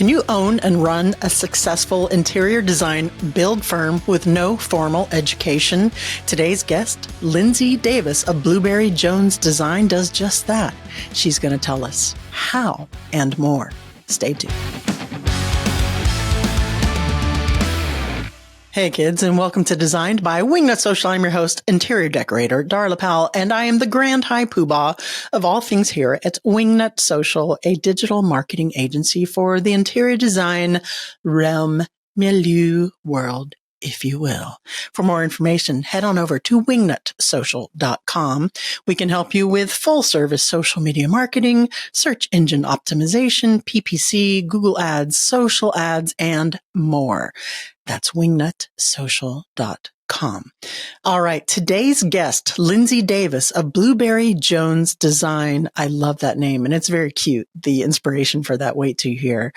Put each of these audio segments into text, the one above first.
Can you own and run a successful interior design build firm with no formal education? Today's guest, Lindsie Davis of Blueberry Jones Design, does just that. She's going to tell us how and more. Stay tuned. Hey kids, and welcome to Designed by Wingnut Social. I'm your host, interior decorator Darla Powell, and I am the grand high poobah of all things here at Wingnut Social, a digital marketing agency for the interior design realm, milieu, world, if you will. For more information, head on over to wingnutsocial.com. We can help you with full service social media marketing, search engine optimization, PPC, Google ads, social ads, and more. That's wingnutsocial.com. All right. Today's guest, Lindsie Davis of Blueberry Jones Design. I love that name, and it's very cute. The inspiration for that, wait till you hear.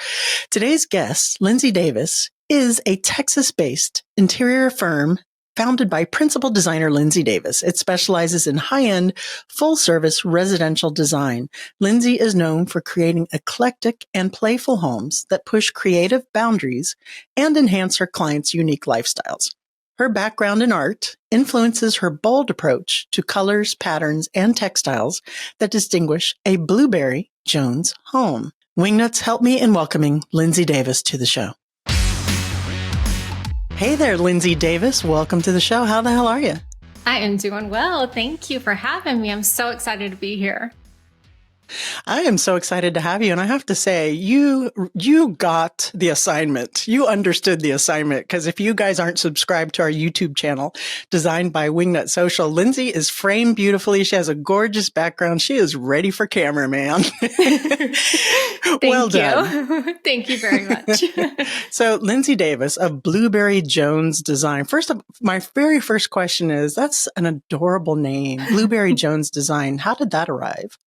Today's guest, Lindsie Davis, is a Texas-based interior firm founded by Principal Designer Lindsie Davis. It specializes in high-end, full-service residential design. Lindsie is known for creating eclectic and playful homes that push creative boundaries and enhance her clients' unique lifestyles. Her background in art influences her bold approach to colors, patterns, and textiles that distinguish a Blueberry Jones home. Wingnuts, help me in welcoming Lindsie Davis to the show. Hey there, Lindsie Davis. Welcome to the show. How the hell are you? I am doing well. Thank you for having me. I'm so excited to be here. I am so excited to have you. And I have to say, you got the assignment. You understood the assignment, because if you guys aren't subscribed to our YouTube channel, Designed by Wingnut Social, Lindsie is framed beautifully. She has a gorgeous background. She is ready for camera, man. Well done. Thank you very much. So Lindsie Davis of Blueberry Jones Design. First, my very first question is, that's an adorable name, Blueberry Jones Design. How did that arrive?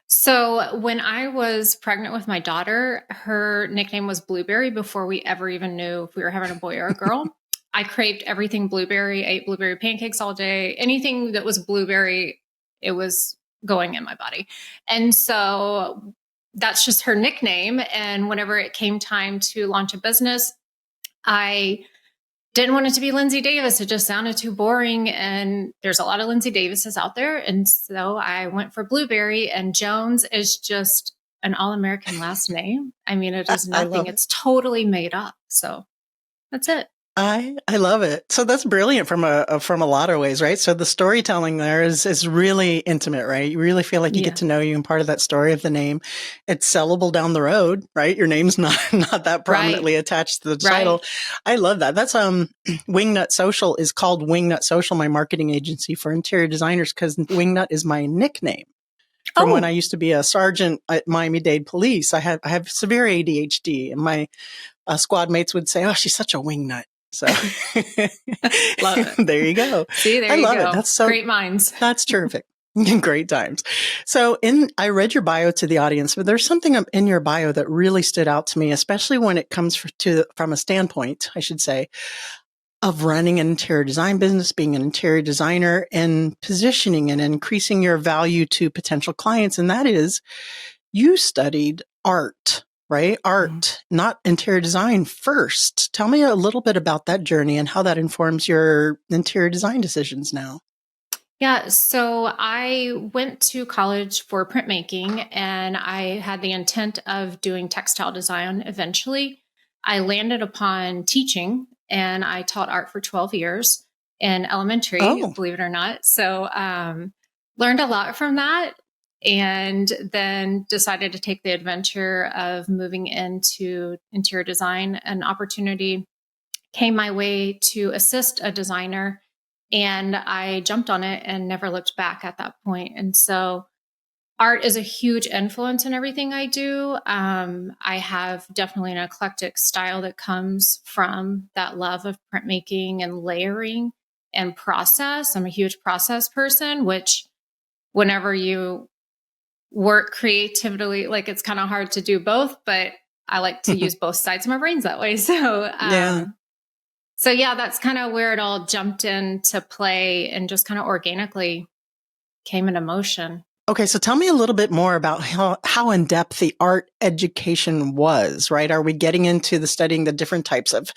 So when I was pregnant with my daughter, her nickname was Blueberry before we ever even knew if we were having a boy or a girl. I craved everything blueberry, ate blueberry pancakes all day. Anything that was blueberry, it was going in my body. And so that's just her nickname. And whenever it came time to launch a business, I didn't want it to be Lindsie Davis. It just sounded too boring. And there's a lot of Lindsie Davises out there. And so I went for Blueberry, and Jones is just an all-American last name. I mean, it is nothing. It's totally made up. So that's it. I love it. So that's brilliant from a lot of ways, right? So the storytelling there is really intimate, right? You really feel like you get to know you, and part of that story of the name, it's sellable down the road, right? Your name's not that prominently attached to the title. I love that. That's Wingnut Social is called Wingnut Social, my marketing agency for interior designers, because Wingnut is my nickname. From when I used to be a sergeant at Miami-Dade Police, I have severe ADHD, and my squad mates would say, "Oh, she's such a wingnut." So love it. There you go. See, there you go. I love it. That's so great minds. That's terrific. Great times. So I read your bio to the audience, but there's something in your bio that really stood out to me, especially when it comes from a standpoint, I should say, of running an interior design business, being an interior designer, and positioning and increasing your value to potential clients. And that is, you studied art. Right? Art, not interior design first. Tell me a little bit about that journey and how that informs your interior design decisions now. Yeah. So I went to college for printmaking, and I had the intent of doing textile design eventually. I landed upon teaching, and I taught art for 12 years in elementary, believe it or not. So learned a lot from that. And then decided to take the adventure of moving into interior design. An opportunity came my way to assist a designer, and I jumped on it and never looked back at that point. And so art is a huge influence in everything I do. I have definitely an eclectic style that comes from that love of printmaking and layering and process. I'm a huge process person, which whenever you work creatively, like, it's kind of hard to do both, but I like to use both sides of my brains that way. So, that's kind of where it all jumped into play and just kind of organically came into motion. Okay, so tell me a little bit more about how in depth the art education was, right? Are we getting into the studying the different types of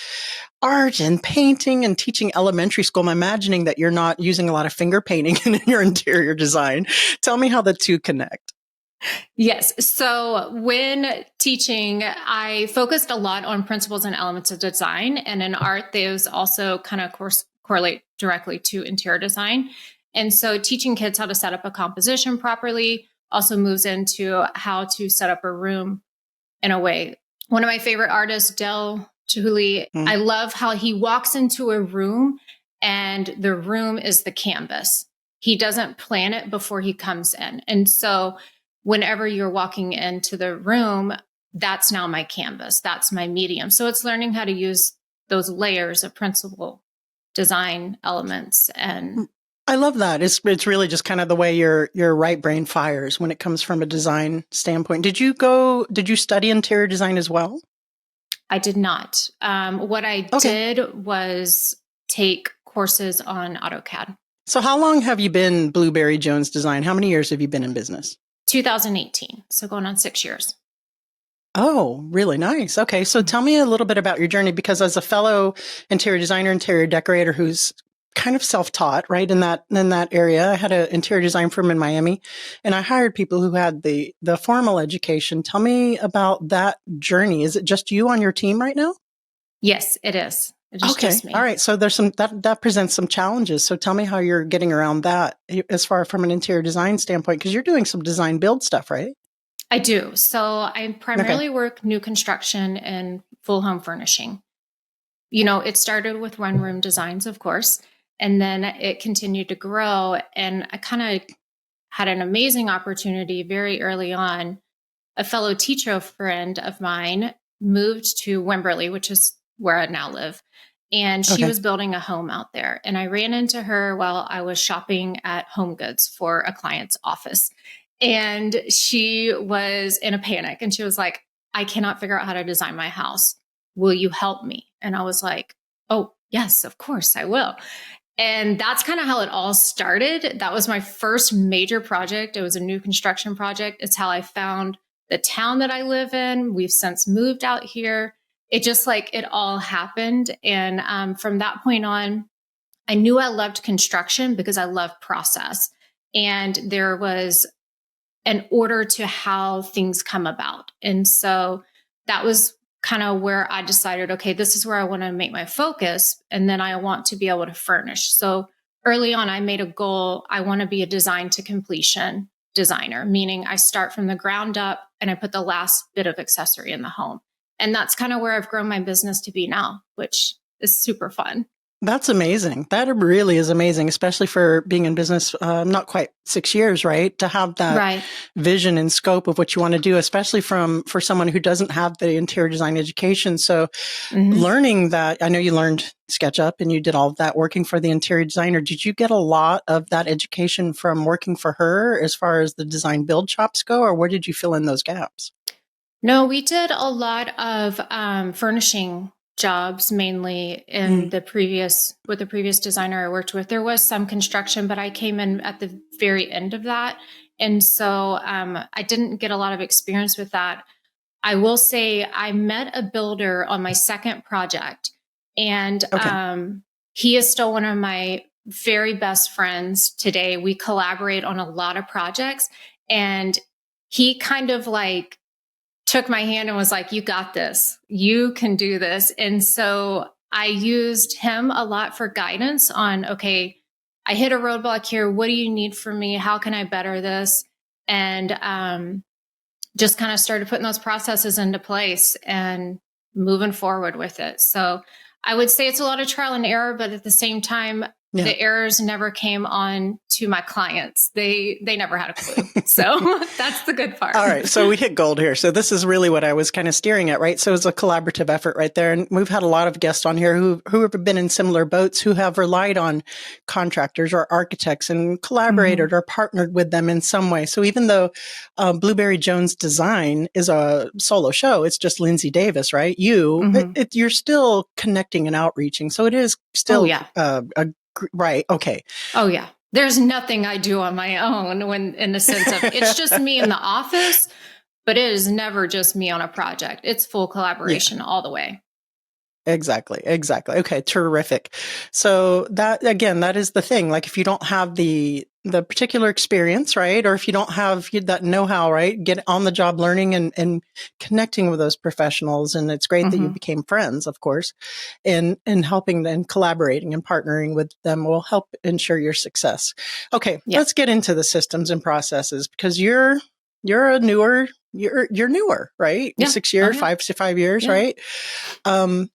art and painting and teaching elementary school? I'm imagining that you're not using a lot of finger painting in your interior design. Tell me how the two connect. Yes. So when teaching, I focused a lot on principles and elements of design. And in art, those also kind of correlate directly to interior design. And so teaching kids how to set up a composition properly also moves into how to set up a room in a way. One of my favorite artists, Del Chihuly, I love how he walks into a room and the room is the canvas. He doesn't plan it before he comes in. And so whenever you're walking into the room, that's now my canvas. That's my medium. So it's learning how to use those layers of principal design elements. And I love that. It's really just kind of the way your right brain fires when it comes from a design standpoint. Did you study interior design as well? I did not. What I did was take courses on AutoCAD. So how long have you been Blueberry Jones Design? How many years have you been in business? 2018. So going on 6 years. Oh, really nice. Okay. So tell me a little bit about your journey, because as a fellow interior designer, interior decorator who's kind of self-taught, right, in that area, I had an interior design firm in Miami, and I hired people who had the formal education. Tell me about that journey. Is it just you on your team right now? Yes, it is. It is just me. All right. So there's that presents some challenges. So tell me how you're getting around that as far from an interior design standpoint, because you're doing some design build stuff, right? I do. So I primarily work new construction and full home furnishing. You know, it started with one room designs, of course, and then it continued to grow. And I kind of had an amazing opportunity very early on. A fellow teacher friend of mine moved to Wimberley, which is where I now live. And she was building a home out there. And I ran into her while I was shopping at Home Goods for a client's office. And she was in a panic. And she was like, I cannot figure out how to design my house. Will you help me? And I was like, oh, yes, of course I will. And that's kind of how it all started. That was my first major project. It was a new construction project. It's how I found the town that I live in. We've since moved out here. It just like it all happened. And from that point on, I knew I loved construction because I love process. And there was an order to how things come about. And so that was kind of where I decided, okay, this is where I want to make my focus. And then I want to be able to furnish. So early on, I made a goal. I want to be a design to completion designer, meaning I start from the ground up and I put the last bit of accessory in the home. And that's kind of where I've grown my business to be now, which is super fun. That's amazing. That really is amazing, especially for being in business not quite 6 years, right? To have that vision and scope of what you want to do, especially for someone who doesn't have the interior design education. So learning that, I know you learned SketchUp and you did all of that working for the interior designer. Did you get a lot of that education from working for her as far as the design build chops go, or where did you fill in those gaps? No, we did a lot of furnishing jobs, mainly in the previous designer I worked with. There was some construction, but I came in at the very end of that. And so I didn't get a lot of experience with that. I will say I met a builder on my second project, and he is still one of my very best friends today. We collaborate on a lot of projects, and he kind of like took my hand and was like, you got this, you can do this. And so I used him a lot for guidance on, okay, I hit a roadblock here. What do you need from me? How can I better this? And just kind of started putting those processes into place and moving forward with it. So I would say it's a lot of trial and error, but at the same time, the errors never came on to my clients. They never had a clue. So that's the good part. All right. So we hit gold here. So this is really what I was kind of steering at, right? So it's a collaborative effort right there. And we've had a lot of guests on here who have been in similar boats, who have relied on contractors or architects and collaborated or partnered with them in some way. So even though Blueberry Jones Design is a solo show, it's just Lindsie Davis, right? You're still connecting and outreaching. So it is still right. Okay. Oh, yeah. There's nothing I do on my own when in the sense of it's just me in the office, but it is never just me on a project. It's full Yeah. collaboration all the way. Exactly. Exactly. Okay. Terrific. So that, again, that is the thing. Like if you don't have the particular experience, right? Or if you don't have that know-how, right? Get on the job learning and connecting with those professionals. And it's great that you became friends, of course, and helping and collaborating and partnering with them will help ensure your success. Okay. Yeah. Let's get into the systems and processes because you're newer, right? Yeah. 6 years, Oh, yeah. 5 years, Yeah. right?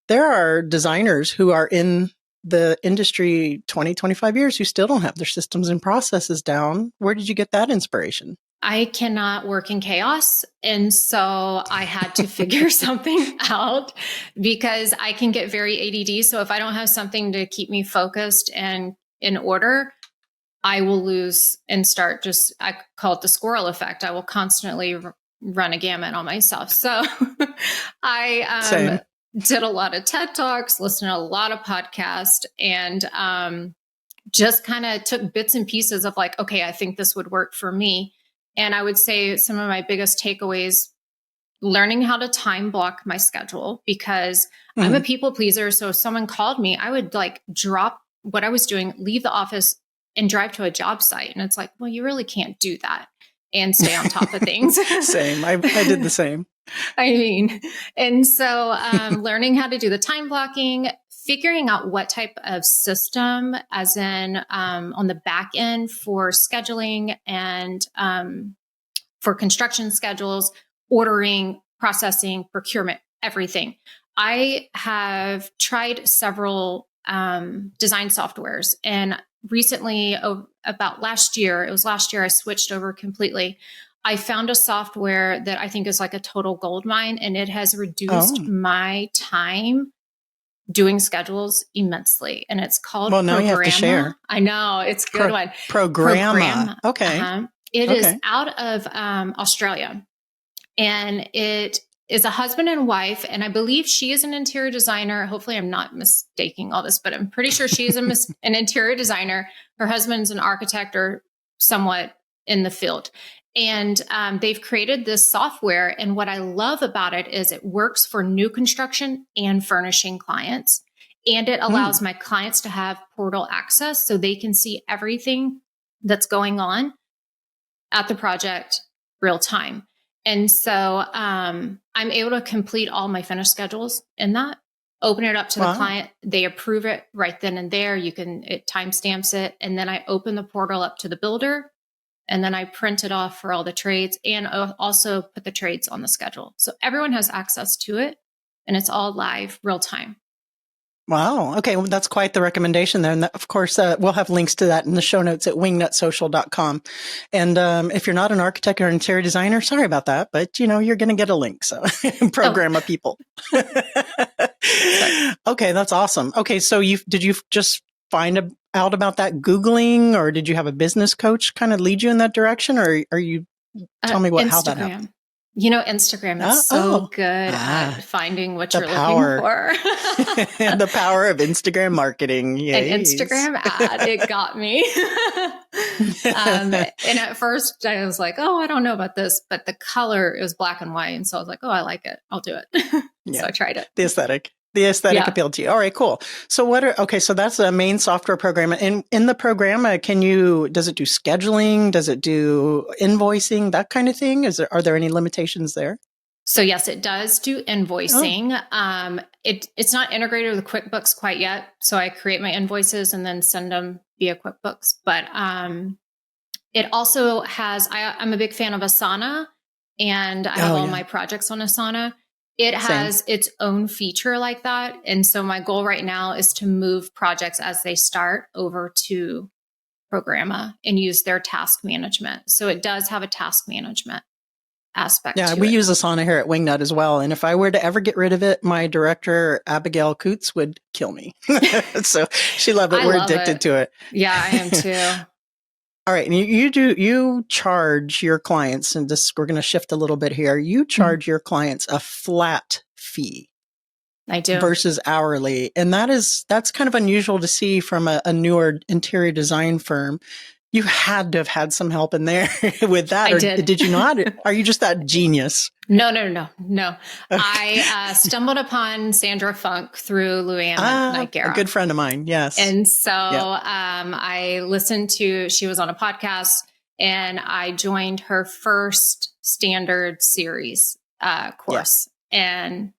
There are designers who are in the industry 20, 25 years who still don't have their systems and processes down. Where did you get that inspiration? I cannot work in chaos. And so I had to figure something out because I can get very ADD. So if I don't have something to keep me focused and in order, I will lose and start just, I call it the squirrel effect. I will constantly run a gamut on myself. So I Same. did a lot of TED Talks, listened to a lot of podcasts, and just kind of took bits and pieces of like, okay, I think this would work for me. And I would say some of my biggest takeaways learning how to time block my schedule because I'm a people pleaser. So if someone called me, I would like drop what I was doing, leave the office and drive to a job site. And it's like, well, you really can't do that and stay on top of things. Same. I did the same. I mean, and so learning how to do the time blocking, figuring out what type of system, as in on the back end for scheduling and for construction schedules, ordering, processing, procurement, everything. I have tried several design softwares and recently about last year, I switched over completely. I found a software that I think is like a total gold mine and it has reduced my time doing schedules immensely. And it's called Well, now you have to Programma. share. I know, it's a good one. Programma. Okay. It is out of Australia. And it is a husband and wife. And I believe she is an interior designer. Hopefully, I'm not mistaking all this, but I'm pretty sure she is an interior designer. Her husband's an architect or somewhat in the field. And they've created this software. And what I love about it is it works for new construction and furnishing clients. And it allows my clients to have portal access so they can see everything that's going on at the project real time. And so I'm able to complete all my finished schedules in that, open it up to the client. They approve it right then and there. It timestamps it. And then I open the portal up to the builder and then I print it off for all the trades and also put the trades on the schedule. So everyone has access to it and it's all live real time. Wow. Okay. Well, that's quite the recommendation there. And of course, we'll have links to that in the show notes at wingnutsocial.com. And if you're not an architect or interior designer, sorry about that, but you're going to get a link. So Programma people. Okay. That's awesome. Okay. So did you just find out about that Googling, or did you have a business coach kind of lead you in that direction? Or are you, tell me how that happened. Instagram is so good at finding what you're looking for. The power of Instagram marketing. Yes. An Instagram ad, it got me. And at first I was like, oh, I don't know about this, but the color is black and white. And so I was like, oh, I like it. I'll do it. So I tried it. The aesthetic appealed to you. All right, cool. So so that's a main software program. In the program, does it do scheduling? Does it do invoicing, that kind of thing? Are there any limitations there? So yes, it does do invoicing. It's not integrated with QuickBooks quite yet. So I create my invoices and then send them via QuickBooks. But it also has, I'm a big fan of Asana and I have all my projects on Asana. It has its own feature like that. And so my goal right now is to move projects as they start over to Programma and use their task management. So it does have a task management aspect. Yeah, we use Asana here at Wingnut as well. And if I were to ever get rid of it, my director, Abigail Coots, would kill me. So she loved it. We're addicted to it. Yeah, I am too. All right. And you charge your clients, and we're going to shift a little bit here. You charge your clients a flat fee. I do. versus hourly. And that's kind of unusual to see from a newer interior design firm. You had to have had some help in there with that. I Or did. did you not? Are you just that genius? No. I stumbled upon Sandra Funke through Louanne A good friend of mine. Yes. And so Yep. I listened to, she was on a podcast, and I joined her first standard series course. And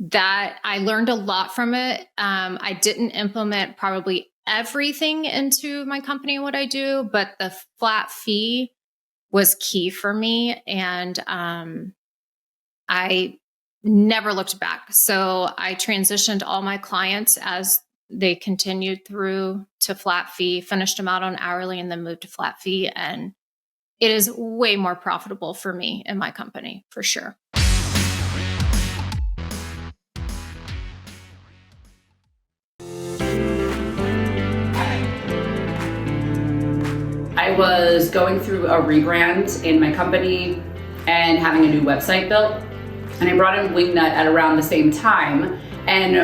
that I learned a lot from it. I didn't implement probably everything into my company, what I do, but the flat fee was key for me. And I never looked back. So I transitioned all my clients as they continued through to flat fee, finished them out on hourly, and then moved to flat fee. And it is way more profitable for me and my company, for sure. I was going through a rebrand in my company and having a new website built. And I brought in Wingnut at around the same time and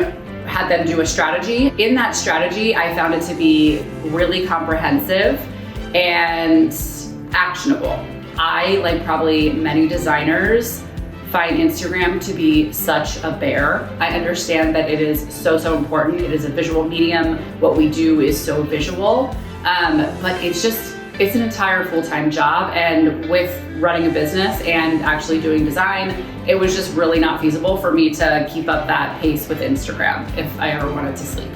had them do a strategy. In that strategy, I found it to be really comprehensive and actionable. I, like probably many designers, find Instagram to be such a bear. I understand that it is so important. It is a visual medium. What we do is so visual, but it's an entire full-time job. And with running a business and actually doing design, it was just really not feasible for me to keep up that pace with Instagram if I ever wanted to sleep.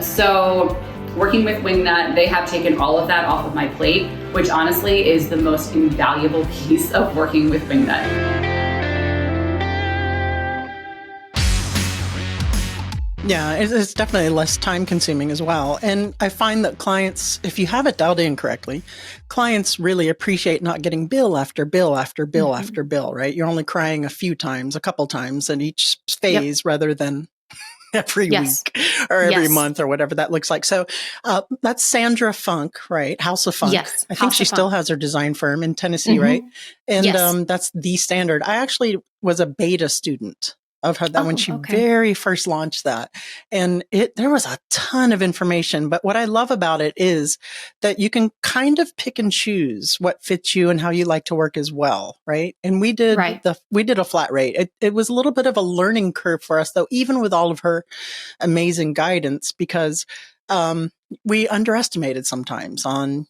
So working with Wingnut, they have taken all of that off of my plate, which honestly is the most invaluable piece of working with Wingnut. Yeah, it's definitely less time consuming as well. And I find that clients, if you have it dialed in correctly, clients really appreciate not getting bill after bill after bill after bill, right? You're only crying a couple times in each phase rather than every week or every month or whatever that looks like. So that's Sandra Funke, right? House of Funk. Yes, I think she still has her design firm in Tennessee, right? And that's the standard. I actually was a beta student of her when she very first launched that. And there was a ton of information. But what I love about it is that you can kind of pick and choose what fits you and how you like to work as well, right? And we did a flat rate. It was a little bit of a learning curve for us, though, even with all of her amazing guidance, because we underestimated sometimes on,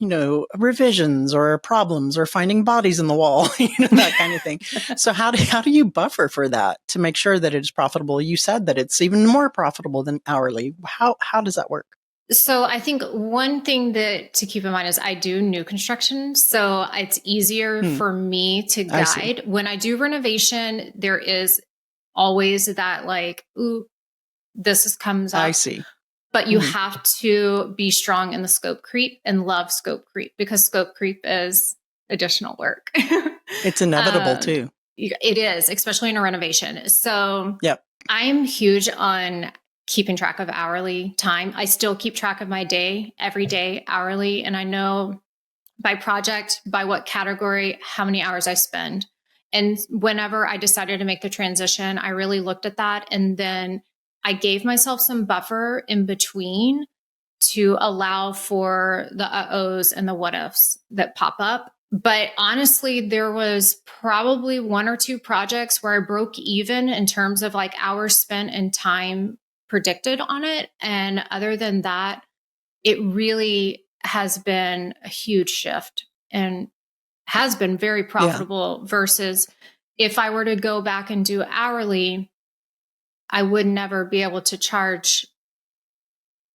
revisions or problems or finding bodies in the wall, that kind of thing. So how do you buffer for that to make sure that it is profitable? You said that it's even more profitable than hourly. How does that work? So I think one thing to keep in mind is I do new construction. So it's easier for me to guide. When I do renovation, there is always that comes up. I see. But you have to be strong in the scope creep and love scope creep, because scope creep is additional work. It's inevitable too. It is, especially in a renovation. So I'm huge on keeping track of hourly time. I still keep track of my day, every day, hourly. And I know by project, by what category, how many hours I spend. And whenever I decided to make the transition, I really looked at that. And then I gave myself some buffer in between to allow for the uh-ohs and the what ifs that pop up. But honestly, there was probably one or two projects where I broke even in terms of hours spent and time predicted on it. And other than that, it really has been a huge shift and has been very profitable versus if I were to go back and do hourly, I would never be able to charge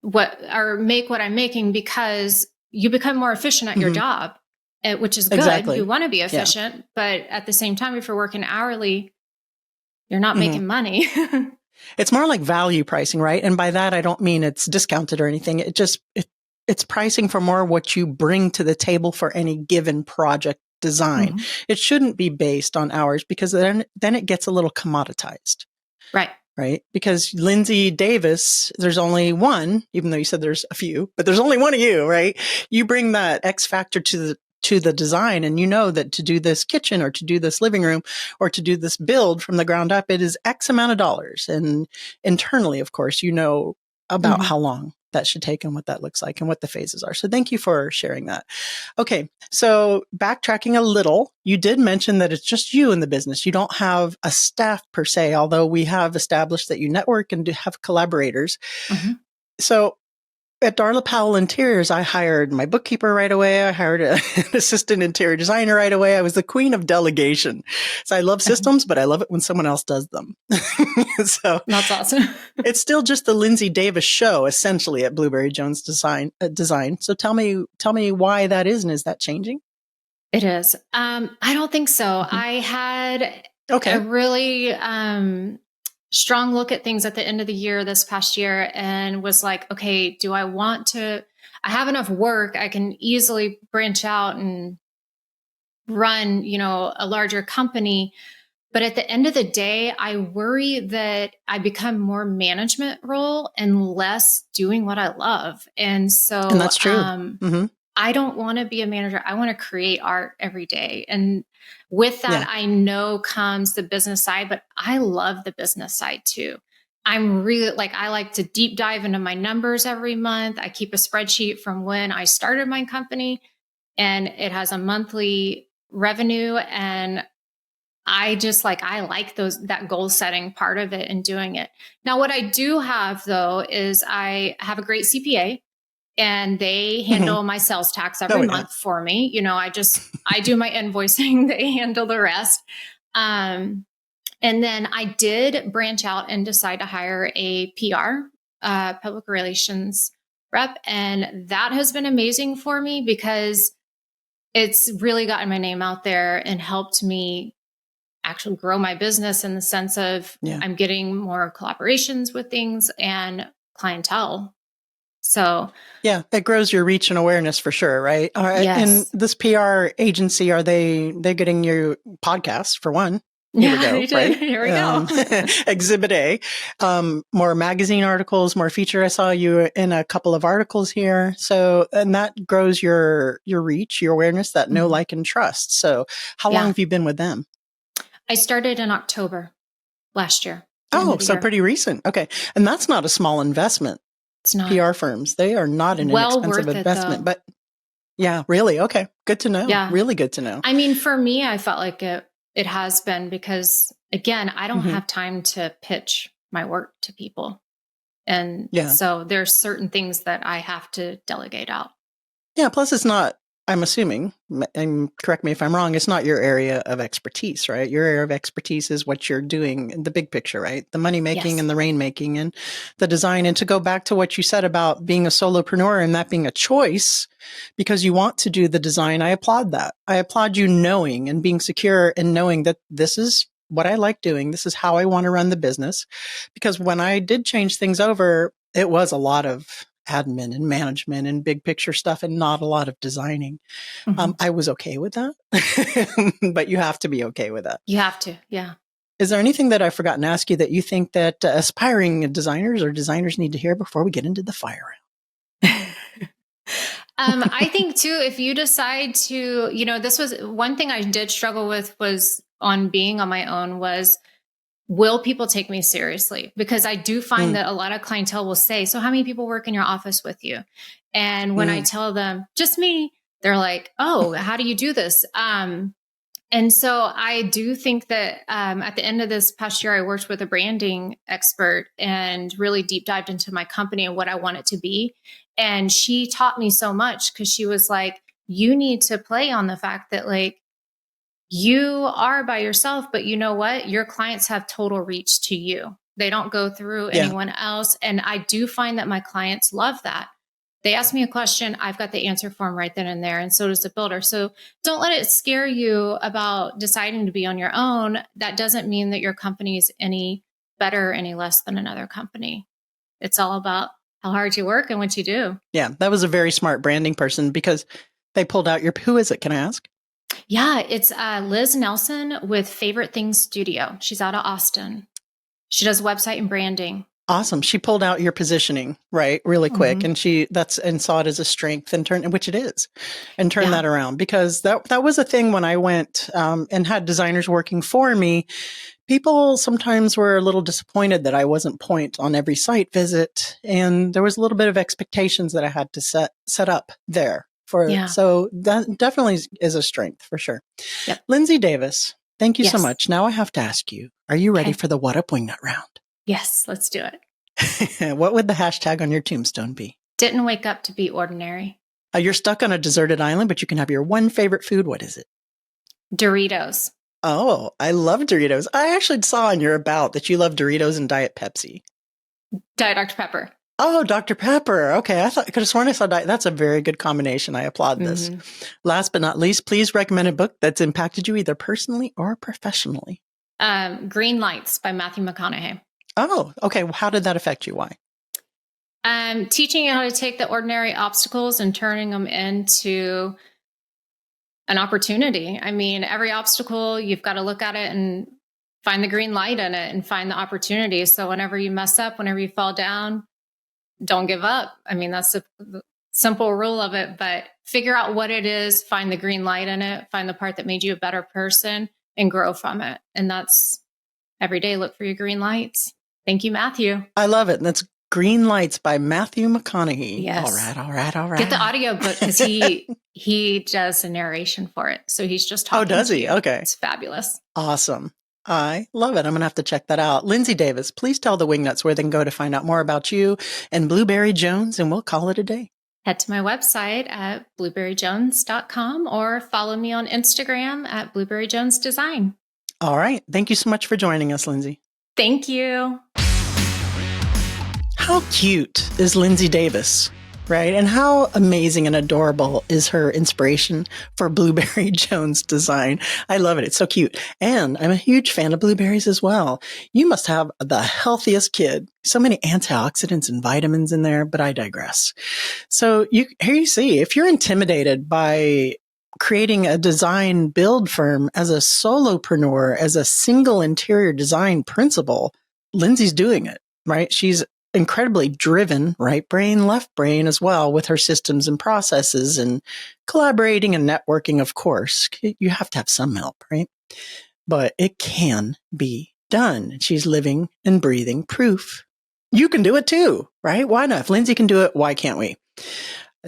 make what I'm making, because you become more efficient at your job, which is good. Exactly. You want to be efficient, but at the same time, if you're working hourly, you're not making money. It's more like value pricing, right? And by that, I don't mean it's discounted or anything. It's pricing for more what you bring to the table for any given project design. It shouldn't be based on hours, because then it gets a little commoditized. Right? Because Lindsie Davis, there's only one, even though you said there's a few, but there's only one of you, right? You bring that X factor to to the design, and you know that to do this kitchen or to do this living room or to do this build from the ground up, it is X amount of dollars. And internally, of course, you know about how long that should take and what that looks like and what the phases are. So thank you for sharing that. Okay. So backtracking a little, you did mention that it's just you in the business. You don't have a staff per se, although we have established that you network and do have collaborators. So at Darla Powell Interiors, I hired my bookkeeper right away. I hired an assistant interior designer right away. I was the queen of delegation. So I love systems, but I love it when someone else does them. So that's awesome. It's still just the Lindsie Davis show, essentially, at Blueberry Jones Design. So tell me why that is, and is that changing? It is. I don't think so. I had a really strong look at things at the end of the year this past year and was like, okay, do I want to, I have enough work. I can easily branch out and run, a larger company. But at the end of the day, I worry that I become more management role and less doing what I love. And that's true. I don't want to be a manager. I want to create art every day. And with that, I know comes the business side, but I love the business side too. I'm really I like to deep dive into my numbers every month. I keep a spreadsheet from when I started my company, and it has a monthly revenue. And I just I like that goal setting part of it and doing it. Now, what I do have though, is I have a great CPA. And they handle my sales tax every month for me. I do my invoicing, they handle the rest. And then I did branch out and decide to hire a PR, public relations rep. And that has been amazing for me because it's really gotten my name out there and helped me actually grow my business in the sense of I'm getting more collaborations with things and clientele. So yeah, it grows your reach and awareness for sure, right? All right. Yes. And this PR agency, they're getting your podcast for one? They did. Right? Here we go. Exhibit A, more magazine articles, more feature. I saw you in a couple of articles here. So, and that grows your reach, your awareness, that know, like, and trust. So how long have you been with them? I started in October last year. Oh, so pretty recent. Okay. And that's not a small investment. It's not. PR firms, they are not an inexpensive investment, but yeah, really? Okay. Good to know. Yeah. Really good to know. I mean, for me, I felt like it has been because, again, I don't have time to pitch my work to people. And so there's certain things that I have to delegate out. Yeah. Plus it's not, I'm assuming, and correct me if I'm wrong, it's not your area of expertise, right? Your area of expertise is what you're doing in the big picture, right? The money making and the rain making and the design. And to go back to what you said about being a solopreneur and that being a choice because you want to do the design, I applaud that. I applaud you knowing and being secure and knowing that this is what I like doing. This is how I want to run the business. Because when I did change things over, it was a lot of admin and management and big picture stuff and not a lot of designing. I was okay with that, but you have to be okay with that. You have to. Yeah. Is there anything that I've forgotten to ask you that you think that aspiring designers or designers need to hear before we get into the fire round? I think too, if you decide to, this was one thing I did struggle with was on being on my own was, will people take me seriously? Because I do find that a lot of clientele will say, so how many people work in your office with you? And when I tell them, just me, they're like, oh, how do you do this? And so I do think that at the end of this past year, I worked with a branding expert and really deep dived into my company and what I want it to be. And she taught me so much because she was like, you need to play on the fact that you are by yourself, but you know what? Your clients have total reach to you. They don't go through anyone else. And I do find that my clients love that. They ask me a question, I've got the answer for them right then and there. And so does the builder. So don't let it scare you about deciding to be on your own. That doesn't mean that your company is any better or any less than another company. It's all about how hard you work and what you do. Yeah, that was a very smart branding person because they pulled out who is it? Can I ask? Yeah, it's Liz Nelson with Favorite Things Studio. She's out of Austin. She does website and branding. Awesome. She pulled out your positioning, right, really quick, and saw it as a strength and which it is, and turned that around, because that was a thing when I went and had designers working for me. People sometimes were a little disappointed that I wasn't point on every site visit, and there was a little bit of expectations that I had to set up there for. So that definitely is a strength for sure. Yep. Lindsie Davis, thank you so much. Now I have to ask you: are you ready for the What Up Wingnut round? Yes, let's do it. What would the hashtag on your tombstone be? Didn't wake up to be ordinary. You're stuck on a deserted island, but you can have your one favorite food. What is it? Doritos. Oh, I love Doritos. I actually saw in your about that you love Doritos and Diet Pepsi. Diet Dr. Pepper. Oh, Dr. Pepper. Okay. I could have sworn I saw Diet. That's a very good combination. I applaud this. Last but not least, please recommend a book that's impacted you either personally or professionally. Green Lights by Matthew McConaughey. Oh, okay. Well, how did that affect you? Why? Teaching you how to take the ordinary obstacles and turning them into an opportunity. I mean, every obstacle, you've got to look at it and find the green light in it and find the opportunity. So whenever you mess up, whenever you fall down, don't give up. I mean, that's the simple rule of it, but figure out what it is, find the green light in it, find the part that made you a better person and grow from it. And that's every day, look for your green lights. Thank you, Matthew. I love it. And that's Green Lights by Matthew McConaughey. Yes. All right. Get the audiobook because he does a narration for it. So he's just talking. Oh, does he? Okay. It's fabulous. Awesome. I love it. I'm going to have to check that out. Lindsie Davis, please tell the Wingnuts where they can go to find out more about you and Blueberry Jones, and we'll call it a day. Head to my website at blueberryjones.com or follow me on Instagram at blueberryjonesdesign. All right. Thank you so much for joining us, Lindsie. Thank you. How cute is Lindsie Davis, right? And how amazing and adorable is her inspiration for Blueberry Jones design. I love it. It's so cute. And I'm a huge fan of blueberries as well. You must have the healthiest kid. So many antioxidants and vitamins in there, but I digress. So here you see, if you're intimidated by creating a design build firm as a solopreneur, as a single interior design principal, Lindsay's doing it, right? She's incredibly driven, right brain, left brain as well, with her systems and processes and collaborating and networking, of course. You have to have some help, right? But it can be done. She's living and breathing proof. You can do it too, right? Why not? If Lindsie can do it, why can't we?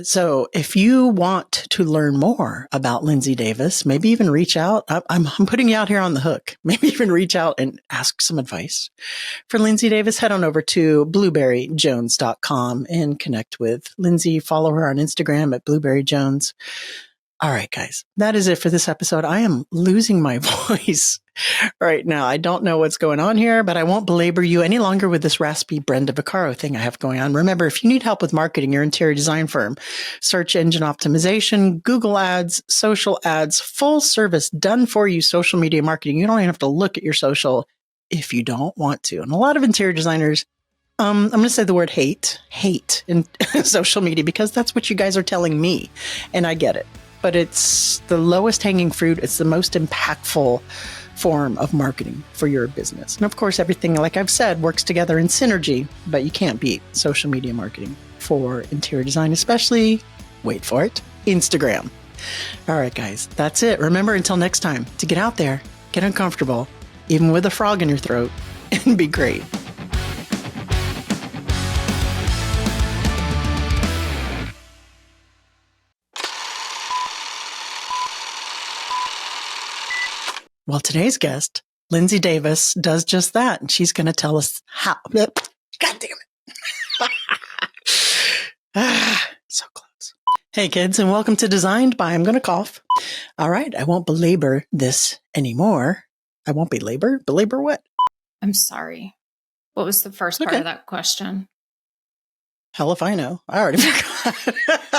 So if you want to learn more about Lindsie Davis, maybe even reach out. I'm putting you out here on the hook. Maybe even reach out and ask some advice. For Lindsie Davis, head on over to blueberryjones.com and connect with Lindsie. Follow her on Instagram at blueberryjones. All right, guys, that is it for this episode. I am losing my voice right now. I don't know what's going on here, but I won't belabor you any longer with this raspy Brenda Vaccaro thing I have going on. Remember, if you need help with marketing your interior design firm, search engine optimization, Google ads, social ads, full service done for you social media marketing. You don't even have to look at your social if you don't want to. And a lot of interior designers, I'm going to say the word hate in social media because that's what you guys are telling me. And I get it. But it's the lowest hanging fruit. It's the most impactful form of marketing for your business. And of course, everything, like I've said, works together in synergy, but you can't beat social media marketing for interior design, especially, wait for it, Instagram. All right, guys, that's it. Remember, until next time, to get out there, get uncomfortable, even with a frog in your throat, and be great. Well, today's guest, Lindsie Davis, does just that, and she's going to tell us how. God damn it. So close. Hey, kids, and welcome to Designed by, I'm going to cough. All right, I won't belabor this anymore. I won't belabor what? I'm sorry. What was the first part of that question? Hell if I know. I already forgot.